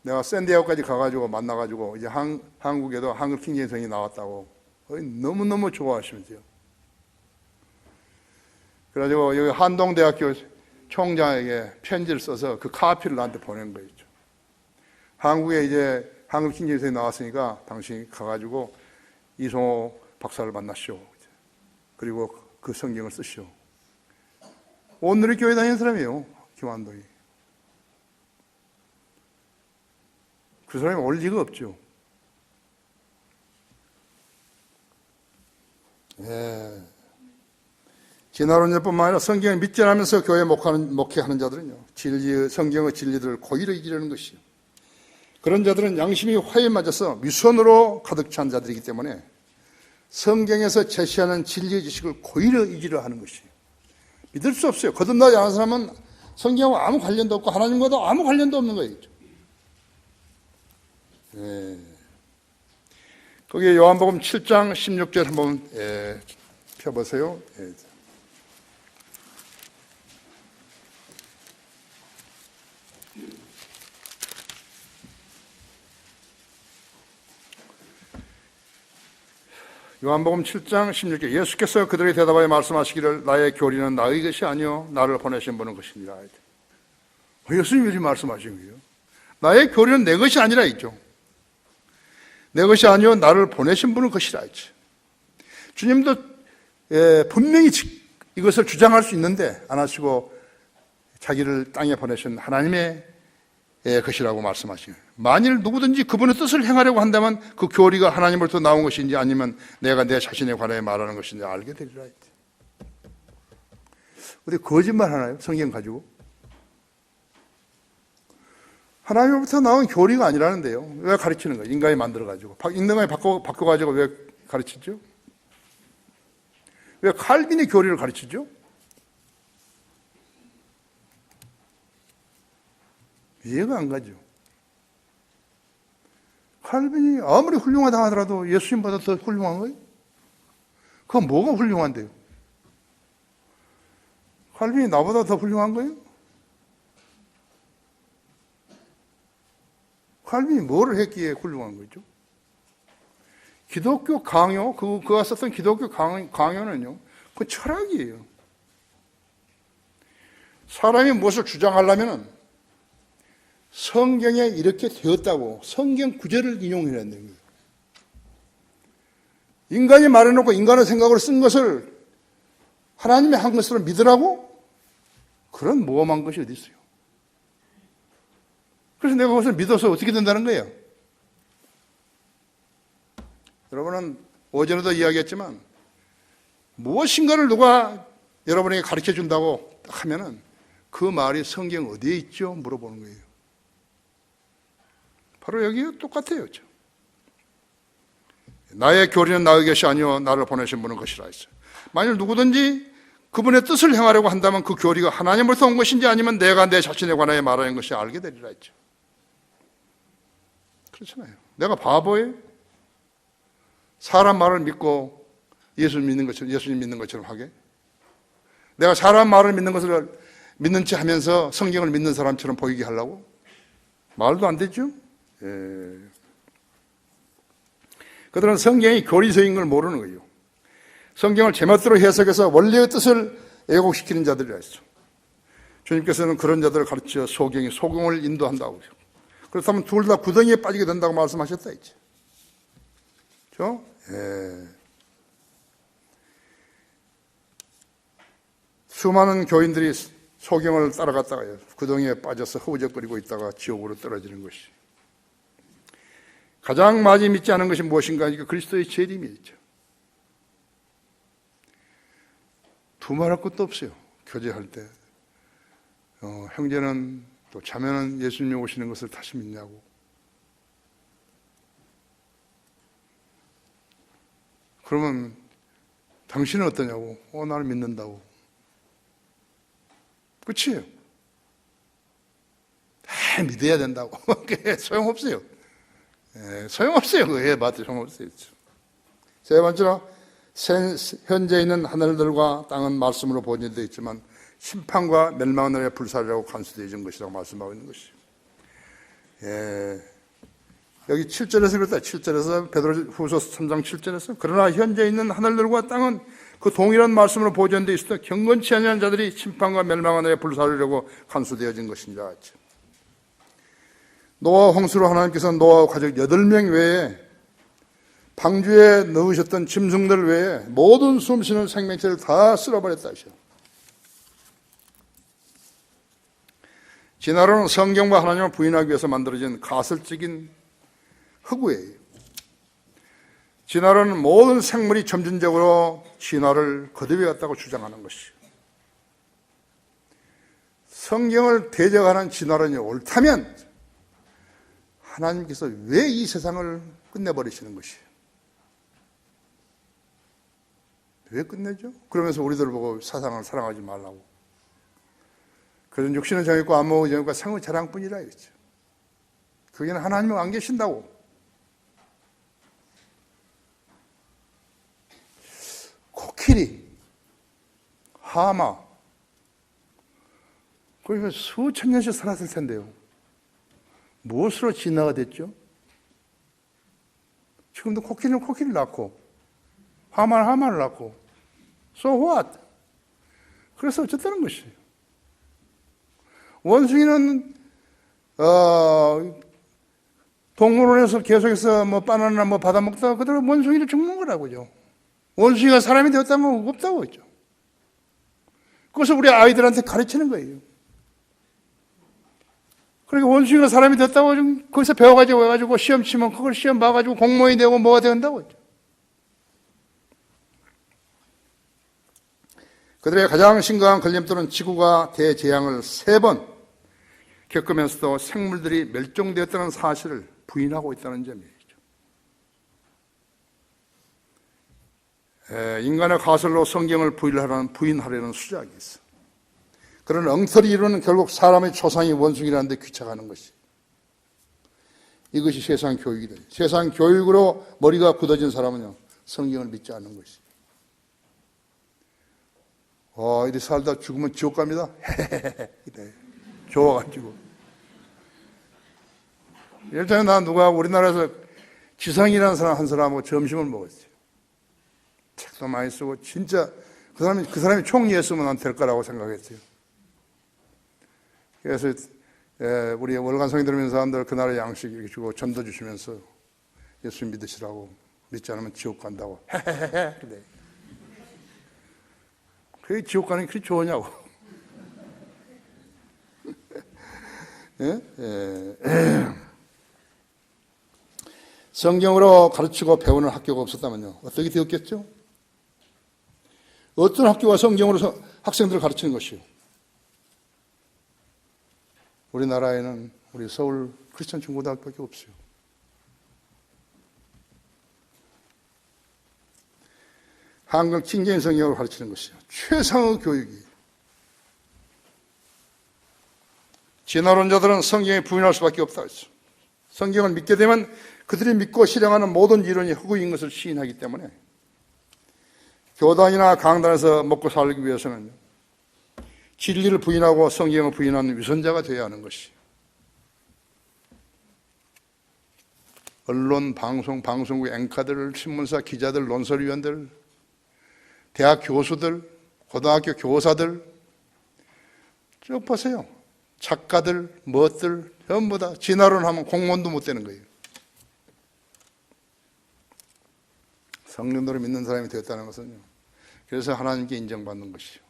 내가 샌디에고까지 가가지고 만나가지고 이제 한국에도 한글 킹제성이 나왔다고 너무너무 좋아하시면서요. 그래가지고 여기 한동대학교 총장에게 편지를 써서 그 카피를 나한테 보낸 거예요. 한국에 이제 한글 킹제성이 나왔으니까 당신이 가가지고 이성호 박사를 만나시오. 그리고 그 성경을 쓰시오. 오늘의 교회 다니는 사람이에요. 김한동이. 그 사람이 올 리가 없죠. 예. 진화론자뿐만 아니라 성경을 믿지 않으면서 교회 목회하는 자들은요, 성경의 진리들을 고의로 이기려는 것이요. 그런 자들은 양심이 화에 맞아서 위선으로 가득 찬 자들이기 때문에 성경에서 제시하는 진리의 지식을 고의로 이기려 하는 것이에요. 믿을 수 없어요. 거듭나지 않은 사람은 성경하고 아무 관련도 없고 하나님과도 아무 관련도 없는 거예요. 예. 거기에 요한복음 7장 16절 한번 펴보세요. 예. 요한복음 7장 16절 예수께서 그들에게 대답하여 말씀하시기를 나의 교리는 나의 것이 아니요 나를 보내신 분의 것이니라. 예수님이 이렇게 말씀하신 거예요. 나의 교리는 내 것이 아니라 있죠. 내 것이 아니요 나를 보내신 분의 것이라 했죠. 주님도 분명히 이것을 주장할 수 있는데 안 하시고 자기를 땅에 보내신 하나님의 것이라고 말씀하시는 거예요. 만일 누구든지 그분의 뜻을 행하려고 한다면 그 교리가 하나님으로부터 나온 것인지 아니면 내가 내 자신에 관하여 말하는 것인지 알게 되리라 했죠. 어디 거짓말 하나요? 성경 가지고? 하나님으로부터 나온 교리가 아니라는데요. 왜 가르치는 거예요? 인간이 만들어가지고. 인간이 바꿔가지고 왜 가르치죠? 왜 칼빈의 교리를 가르치죠? 이해가 안 가죠. 칼빈이 아무리 훌륭하다 하더라도 예수님보다 더 훌륭한 거예요? 그건 뭐가 훌륭한데요? 칼빈이 나보다 더 훌륭한 거예요? 칼빈이 뭐를 했기에 훌륭한 거죠? 기독교 강요, 그가 썼던 기독교 강요는요, 그 철학이에요. 사람이 무엇을 주장하려면 성경에 이렇게 되었다고 성경 구절을 인용해야 된다는 거예요. 인간이 말해놓고 인간의 생각으로 쓴 것을 하나님이 한 것으로 믿으라고? 그런 모험한 것이 어디 있어요? 그래서 내가 그것을 믿어서 어떻게 된다는 거예요? 여러분은 어제도 이야기했지만 무엇인가를 누가 여러분에게 가르쳐 준다고 하면은 그 말이 성경 어디에 있죠? 물어보는 거예요. 바로 여기에 똑같아요. 나의 교리는 나의 것이 아니요 나를 보내신 분의 것이라 했어요. 만일 누구든지 그분의 뜻을 행하려고 한다면 그 교리가 하나님으로부터 온 것인지 아니면 내가 내 자신에 관하여 말하는 것이 알게 되리라 했죠. 그렇잖아요. 내가 바보예요? 사람 말을 믿고 예수님 믿는 것처럼 하게? 내가 사람 말을 믿는 것을 믿는 체 하면서 성경을 믿는 사람처럼 보이게 하려고? 말도 안 되죠? 예. 그들은 성경이 교리서인 걸 모르는 거예요. 성경을 제멋대로 해석해서 원래의 뜻을 왜곡시키는 자들이라 했죠. 주님께서는 그런 자들을 가르쳐 소경을 인도한다고. 그렇다면 둘 다 구덩이에 빠지게 된다고 말씀하셨다 했죠. 그렇죠? 예. 수많은 교인들이 소경을 따라갔다가 구덩이에 빠져서 허우적거리고 있다가 지옥으로 떨어지는 것이. 가장 많이 믿지 않은 것이 무엇인가 하니까 그리스도의 재림이죠. 두말할 것도 없어요. 교제할 때. 형제는 또 자매는 예수님이 오시는 것을 다시 믿냐고. 그러면 당신은 어떠냐고. 나를 믿는다고. 끝이에요. 다 믿어야 된다고. 소용없어요. 소용없어요. 그게 맞죠. 소용없어요. 세 번째로 현재 있는 하늘들과 땅은 말씀으로 번역되어 있지만 심판과 멸망의 불사르라고 간수되어진 것이라고 말씀하고 있는 것이죠. 여기 7절에서 그랬다. 7절에서 베드로후서 3장 7절에서 그러나 현재 있는 하늘들과 땅은 그 동일한 말씀으로 보존되어 있어 경건치 아니한 자들이 심판과 멸망하는 데 불사르려고 간수되어진 것이니라. 노아 홍수로 하나님께서 노아와 가족 8명 외에 방주에 넣으셨던 짐승들 외에 모든 숨쉬는 생명체를 다 쓸어버렸다 하셔. 진화론은 성경과 하나님을 부인하기 위해서 만들어진 가설적인 허구예요. 진화론은 모든 생물이 점진적으로 진화를 거듭해왔다고 주장하는 것이에요. 성경을 대적하는 진화론이 옳다면 하나님께서 왜 이 세상을 끝내버리시는 것이에요? 왜 끝내죠? 그러면서 우리들 보고 사상을 사랑하지 말라고. 그런 육신은 정했고 안목은 정했고 상의 자랑뿐이라 이거죠. 거기는 하나님은 안 계신다고. 코끼리, 하마, 거기서 수천 년씩 살았을 텐데요. 무엇으로 진화가 됐죠? 지금도 코끼리는 코끼리를 낳고 하마는 하마를 낳고 So what? 그래서 어쨌다는 것이에요. 원숭이는 동물원에서 계속해서 바나나 받아 먹다가 그대로 원숭이를 죽는 거라고요. 원숭이가 사람이 되었다면 없다고 했죠. 그것을 우리 아이들한테 가르치는 거예요. 그러니까 원숭이가 사람이 됐다고 거기서 배워가지고 와가지고 시험 치면 그걸 시험 봐가지고 공무원이 되고 뭐가 된다고 했죠. 그들의 가장 심각한 걸림돌은 지구가 대재앙을 3번 겪으면서도 생물들이 멸종되었다는 사실을 부인하고 있다는 점이죠. 인간의 가설로 성경을 부인하려는 수작이 있어. 그런 엉터리 이론은 결국 사람의 초상이 원숭이라는 데 귀착하는 것이. 이것이 세상 교육이다. 세상 교육으로 머리가 굳어진 사람은요, 성경을 믿지 않는 것이. 이리 살다 죽으면 지옥 갑니다. 이래. 좋아가지고. 예를 들면 나 누가 우리나라에서 지성이라는 사람 한 사람하고 점심을 먹었어요. 책도 많이 쓰고 진짜 그 사람이 총리였으면 난 될 거라고 생각했어요. 그래서 우리 월간성에 들으면서 사람들 그 나라 양식 이렇게 주고 전도 주시면서 예수 믿으시라고, 믿지 않으면 지옥 간다고. 그래. 그게 지옥 가는 게 그렇게 좋으냐고. 성경으로 가르치고 배우는 학교가 없었다면요, 어떻게 되었겠죠? 어떤 학교가 성경으로 학생들을 가르치는 것이요? 우리나라에는 우리 서울 크리스천 중고등학교밖에 없어요. 한글 킹제임스 성경을 가르치는 것이요, 최상의 교육이. 진화론자들은 성경에 부인할 수밖에 없다 했어. 성경을 믿게 되면 그들이 믿고 실행하는 모든 이론이 허구인 것을 시인하기 때문에 교단이나 강단에서 먹고 살기 위해서는 진리를 부인하고 성경을 부인하는 위선자가 되어야 하는 것이. 언론, 방송국 앵커들, 신문사 기자들, 논설위원들, 대학 교수들, 고등학교 교사들 쭉 보세요. 작가들, 멋들 전부 다 진화론 하면 공무원도 못 되는 거예요. 성령으로 믿는 사람이 되었다는 것은요, 그래서 하나님께 인정받는 것이요,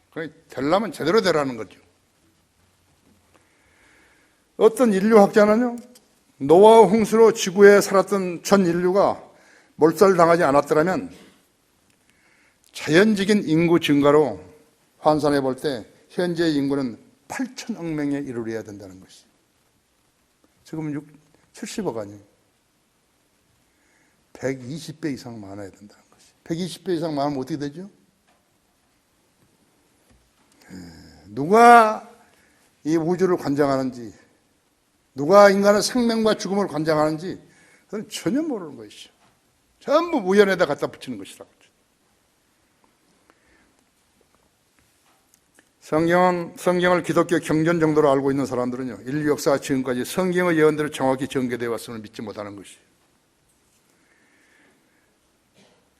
되려면 제대로 되라는 거죠. 어떤 인류학자는요, 노아와 홍수로 지구에 살았던 전 인류가 몰살당하지 않았더라면 자연적인 인구 증가로 환산해 볼 때 현재의 인구는 8천억 명에 이르러야 된다는 것이. 지금 70억 아니에요. 120배 이상 많아야 된다는 것이. 120배 이상 많으면 어떻게 되죠? 누가 이 우주를 관장하는지, 누가 인간의 생명과 죽음을 관장하는지 그건 전혀 모르는 것이죠. 전부 우연에다 갖다 붙이는 것이라고. 성경을 기독교 경전 정도로 알고 있는 사람들은요, 인류 역사가 지금까지 성경의 예언대로 정확히 전개되어 왔음을 믿지 못하는 것이에요.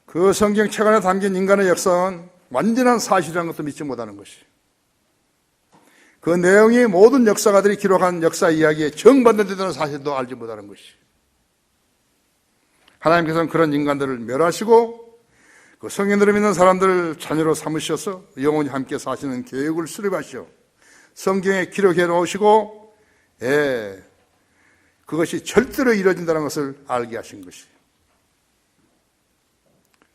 그 성경책 안에 담긴 인간의 역사는 완전한 사실이라는 것도 믿지 못하는 것이에요. 그 내용이 모든 역사가들이 기록한 역사 이야기에 정반대되는 사실도 알지 못하는 것이에요. 하나님께서는 그런 인간들을 멸하시고 그 성경들을 믿는 사람들을 자녀로 삼으셔서 영원히 함께 사시는 계획을 수립하시오. 성경에 기록해 놓으시고 그것이 절대로 이루어진다는 것을 알게 하신 것이에요.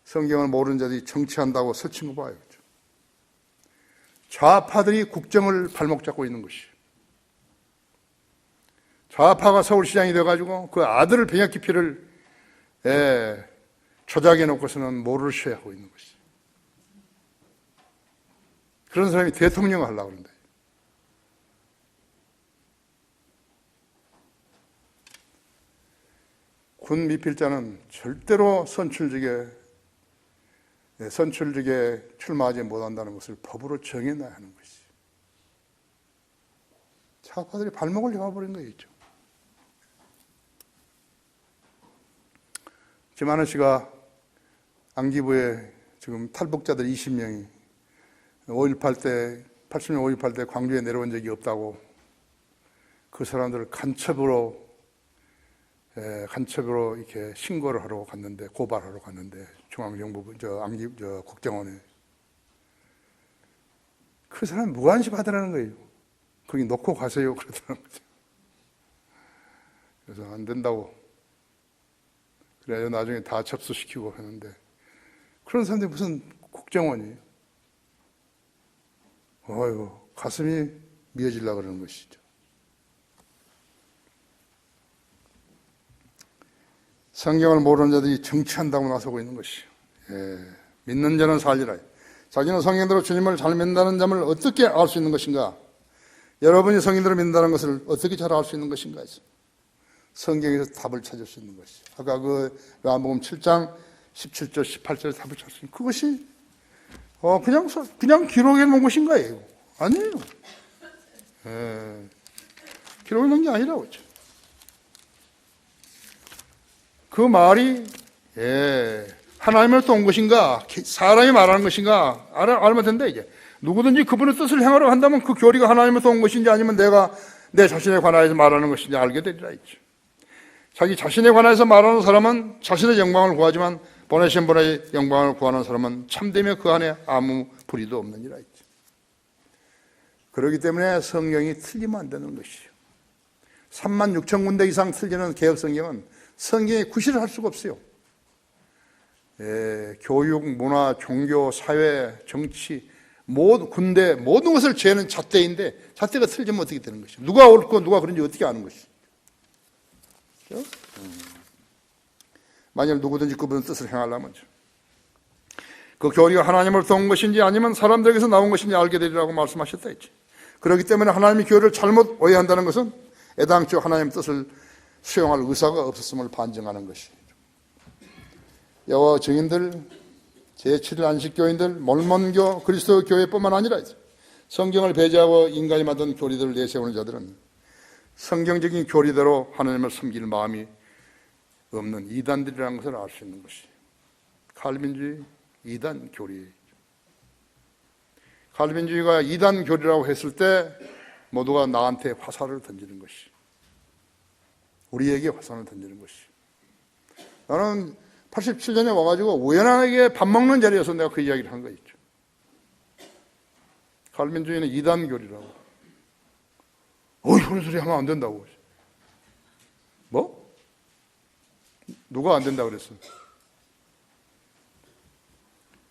성경을 모르는 자들이 정치한다고 설친 거 봐요. 좌파들이 국정을 발목 잡고 있는 것이에요. 좌파가 서울시장이 돼가지고 그 아들을 병역기피를 조작해 놓고서는 모를 쉬어야 하고 있는 것이죠. 그런 사람이 대통령을 하려고 그런다. 군 미필자는 절대로 선출직에 출마하지 못한다는 것을 법으로 정해놔야 하는 것이죠. 좌파들이 발목을 잡아버린 거겠죠. 김하늘 씨가 안기부에 지금 탈북자들 20명이 80년 5.18 때 광주에 내려온 적이 없다고 그 사람들을 간첩으로 이렇게 신고를 하러 갔는데, 고발하러 갔는데, 중앙정부, 국정원에. 그 사람 무관심 하더라는 거예요. 거기 놓고 가세요. 그러더라는 거죠. 그래서 안 된다고. 그래야 나중에 다 접수시키고 하는데, 그런 사람들이 무슨 국정원이에요? 가슴이 미어지려고 그러는 것이죠. 성경을 모르는 자들이 정치한다고 나서고 있는 것이요. 믿는 자는 살리라. 자기는 성경대로 주님을 잘 믿는다는 점을 어떻게 알 수 있는 것인가? 여러분이 성경대로 믿는다는 것을 어떻게 잘 알 수 있는 것인가? 성경에서 답을 찾을 수 있는 것이죠. 아까 요한복음 7장 17절, 18절에 답을 찾을 수 있는 그것이 그냥 기록해 놓은 것인 거예요. 아니에요. 기록해 놓은 게 아니라고 했죠. 그 말이 하나님으로부터 온 것인가 사람이 말하는 것인가 알면 된다. 이제 누구든지 그분의 뜻을 행하려 한다면 그 교리가 하나님으로부터 온 것인지 아니면 내가 내 자신에 관하여서 말하는 것인지 알게 되리라 했죠. 자기 자신에 관해서 말하는 사람은 자신의 영광을 구하지만 보내신 분의 영광을 구하는 사람은 참되며 그 안에 아무 불의도 없느니라 했죠. 그렇기 때문에 성경이 틀리면 안 되는 것이죠. 36,000군데 이상 틀리는 개혁 성경은 성경에 구실을 할 수가 없어요. 교육, 문화, 종교, 사회, 정치, 군대 모든 것을 죄는 잣대인데 잣대가 틀리면 어떻게 되는 것이죠? 누가 옳고 누가 그런지 어떻게 아는 것이죠? 만약 누구든지 그분의 뜻을 행하려면 그 교리가 하나님으로부터 온 것인지 아니면 사람들에게서 나온 것인지 알게 되리라고 말씀하셨다 했지. 그렇기 때문에 하나님의 교리를 잘못 오해한다는 것은 애당초 하나님의 뜻을 수용할 의사가 없었음을 반증하는 것이죠. 여호와 증인들, 제7일 안식교인들, 몰몬교, 그리스도 교회뿐만 아니라 성경을 배제하고 인간이 만든 교리들을 내세우는 자들은 성경적인 교리대로 하나님을 섬길 마음이 없는 이단들이라는 것을 알 수 있는 것이에요. 칼빈주의, 이단 교리. 칼빈주의가 이단 교리라고 했을 때 모두가 나한테 화살을 던지는 것이, 우리에게 화살을 던지는 것이. 나는 87년에 와가지고 우연하게 밥 먹는 자리에서 내가 그 이야기를 한 거 있죠. 칼빈주의는 이단 교리라고. 그런 소리 하면 안 된다고. 뭐? 누가 안 된다고 그랬어?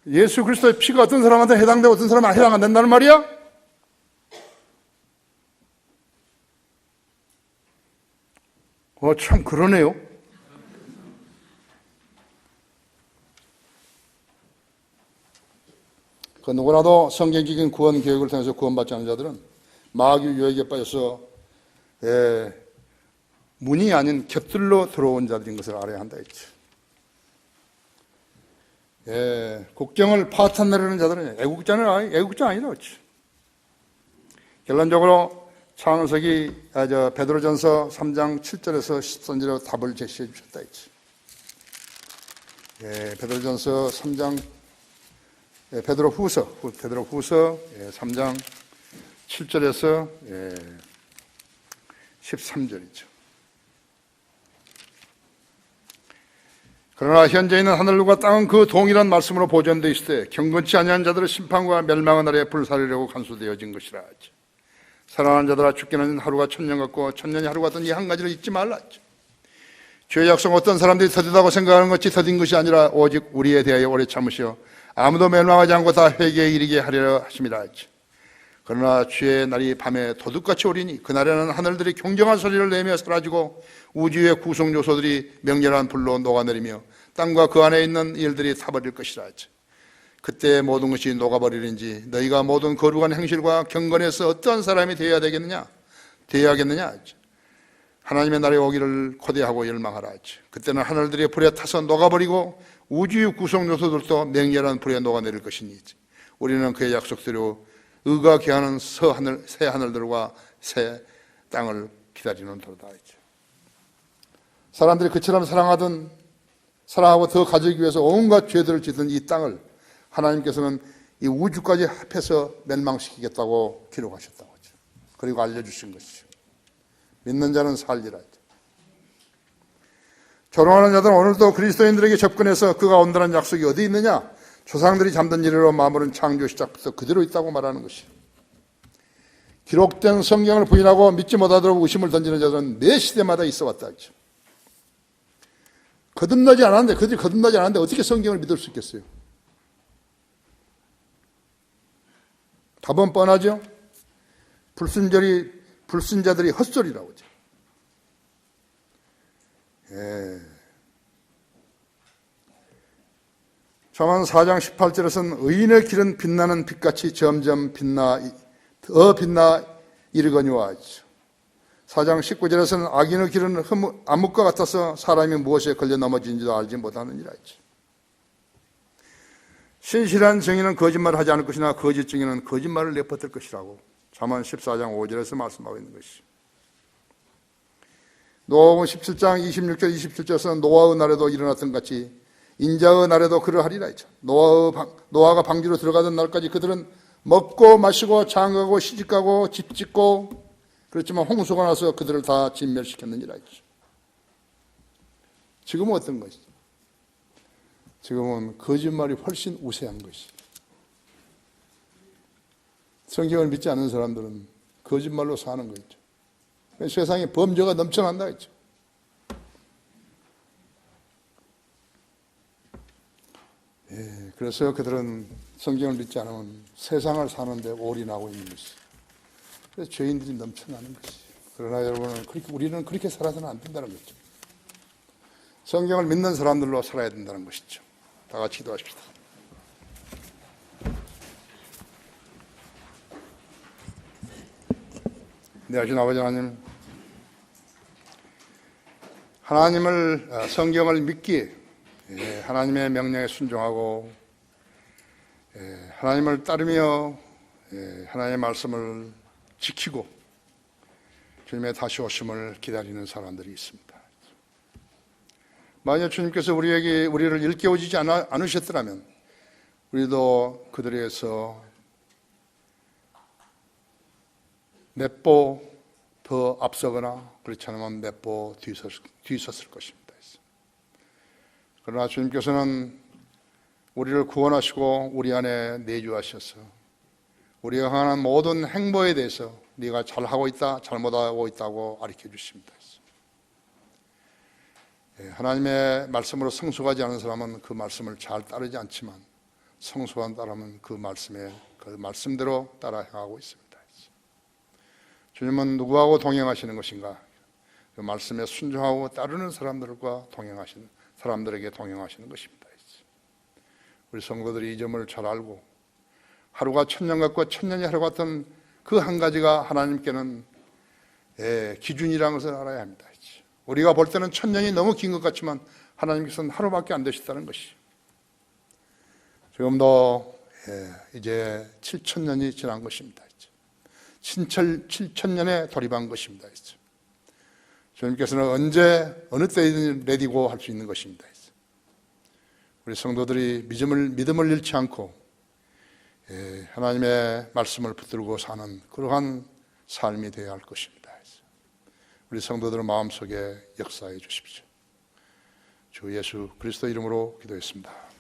예수 그리스도의 피가 어떤 사람한테 해당되고 어떤 사람한테 해당 안 된다는 말이야? 참 그러네요. 그 누구라도 성경적인 구원 교육을 통해서 구원받지 않은 자들은 마귀 유혹에 빠져서 문이 아닌 곁들로 들어온 자들인 것을 알아야 한다 했죠. 국경을 파탄내려는 자들은 애국자 아니라 했죠. 결론적으로 창석이 베드로전서 3장 7절에서 10절로 답을 제시해 주셨다 했지. 베드로전서 3장 베드로후서 3장 7절에서 13절이죠. 그러나 현재 있는 하늘과 땅은 그 동일한 말씀으로 보존되어 있을 때 경건치 아니한 자들의 심판과 멸망의 날에 불사르려고 간수되어진 것이라 하지. 살아난 자들아, 죽기는 하루가 천년 같고 천년이 하루 같은 이 한 가지를 잊지 말라 하지. 주의 약속 어떤 사람들이 더디다고 생각하는 것이 더딘 것이 아니라 오직 우리에 대하여 오래 참으시어 아무도 멸망하지 않고 다 회개에 이르게 하리라 하심이라 하지. 그러나 주의 날이 밤에 도둑같이 오리니 그날에는 하늘들이 경정한 소리를 내며 사라지고 우주의 구성 요소들이 맹렬한 불로 녹아내리며 땅과 그 안에 있는 일들이 타버릴 것이라 하지. 그때 모든 것이 녹아버리는지 너희가 모든 거룩한 행실과 경건에서 어떠한 사람이 되어야 되겠느냐? 되어야 하겠느냐? 하지. 하나님의 날이 오기를 고대하고 열망하라 하지. 그때는 하늘들이 불에 타서 녹아버리고 우주의 구성 요소들도 맹렬한 불에 녹아내릴 것이니 우리는 그의 약속대로 의가 계하는 새 하늘들과 새 땅을 기다리는 도다. 사람들이 그처럼 사랑하고 더 가지기 위해서 온갖 죄들을 짓던 이 땅을 하나님께서는 이 우주까지 합해서 멸망시키겠다고 기록하셨다고 하죠. 그리고 알려주신 것이죠. 믿는 자는 살리라. 조롱하는 자들은 오늘도 그리스도인들에게 접근해서 그가 온다는 약속이 어디 있느냐? 조상들이 잠든 이래로 마무리는 창조 시작부터 그대로 있다고 말하는 것이에요. 기록된 성경을 부인하고 믿지 못하도록 의심을 던지는 자들은 매 시대마다 있어 왔다 하죠. 그들이 거듭나지 않았는데 어떻게 성경을 믿을 수 있겠어요? 답은 뻔하죠. 불순자들이 헛소리라고 하죠. 잠언 4장 18절에서는 의인의 길은 빛나는 빛같이 점점 빛나 이르거니와 하죠. 4장 19절에서는 악인의 길은 암흑과 같아서 사람이 무엇에 걸려 넘어지는지도 알지 못하느니라 하죠. 신실한 증인은 거짓말을 하지 않을 것이나 거짓 증인은 거짓말을 내뻗을 것이라고 잠언 14장 5절에서 말씀하고 있는 것이죠. 노아복음 17장 26절 27절에서는 노아의 날에도 일어났던 같이 인자의 날에도 그러하리라 했죠. 노아가 방주로 들어가던 날까지 그들은 먹고 마시고 장가고 시집가고 집 짓고 그렇지만 홍수가 나서 그들을 다 진멸시켰느니라 했죠. 지금은 어떤 것이죠? 지금은 거짓말이 훨씬 우세한 것이죠. 성경을 믿지 않는 사람들은 거짓말로 사는 거죠. 세상에 범죄가 넘쳐난다 했죠. 그래서 그들은 성경을 믿지 않으면 세상을 사는데 올인하고 있는 것이죠. 그래서 죄인들이 넘쳐나는 것이죠. 그러나 여러분은 우리는 그렇게 살아서는 안 된다는 거죠. 성경을 믿는 사람들로 살아야 된다는 것이죠. 다 같이 기도하십시다. 네, 하신 아버지 하나님, 하나님을 성경을 믿기에 하나님의 명령에 순종하고 하나님을 따르며 하나님의 말씀을 지키고 주님의 다시 오심을 기다리는 사람들이 있습니다. 만약 주님께서 우리를 일깨워주지 않으셨더라면 우리도 그들에게서 몇 보 더 앞서거나 그렇지 않으면 몇 보 뒤섰을 것입니다. 그러나 주님께서는 우리를 구원하시고 우리 안에 내주하셔서 우리가 행하는 모든 행보에 대해서 네가 잘하고 있다, 잘못하고 있다고 가르쳐 주십니다. 하나님의 말씀으로 성숙하지 않은 사람은 그 말씀을 잘 따르지 않지만 성숙한 사람은 그 말씀대로 따라 행하고 있습니다. 주님은 누구하고 동행하시는 것인가? 그 말씀에 순종하고 따르는 사람들과 사람들에게 동행하시는 것입니다. 우리 성도들이 이 점을 잘 알고 하루가 천년 같고 천년이 하루 같은 그 한 가지가 하나님께는 기준이라는 것을 알아야 합니다. 우리가 볼 때는 천년이 너무 긴 것 같지만 하나님께서는 하루밖에 안 되셨다는 것이. 지금도 이제 7천년이 지난 것입니다. 신철 7천년에 돌입한 것입니다. 주님께서는 언제 어느 때이든 레디고 할 수 있는 것입니다. 우리 성도들이 믿음을 잃지 않고 하나님의 말씀을 붙들고 사는 그러한 삶이 되어야 할 것입니다. 우리 성도들 마음속에 역사해 주십시오. 주 예수 그리스도 이름으로 기도했습니다.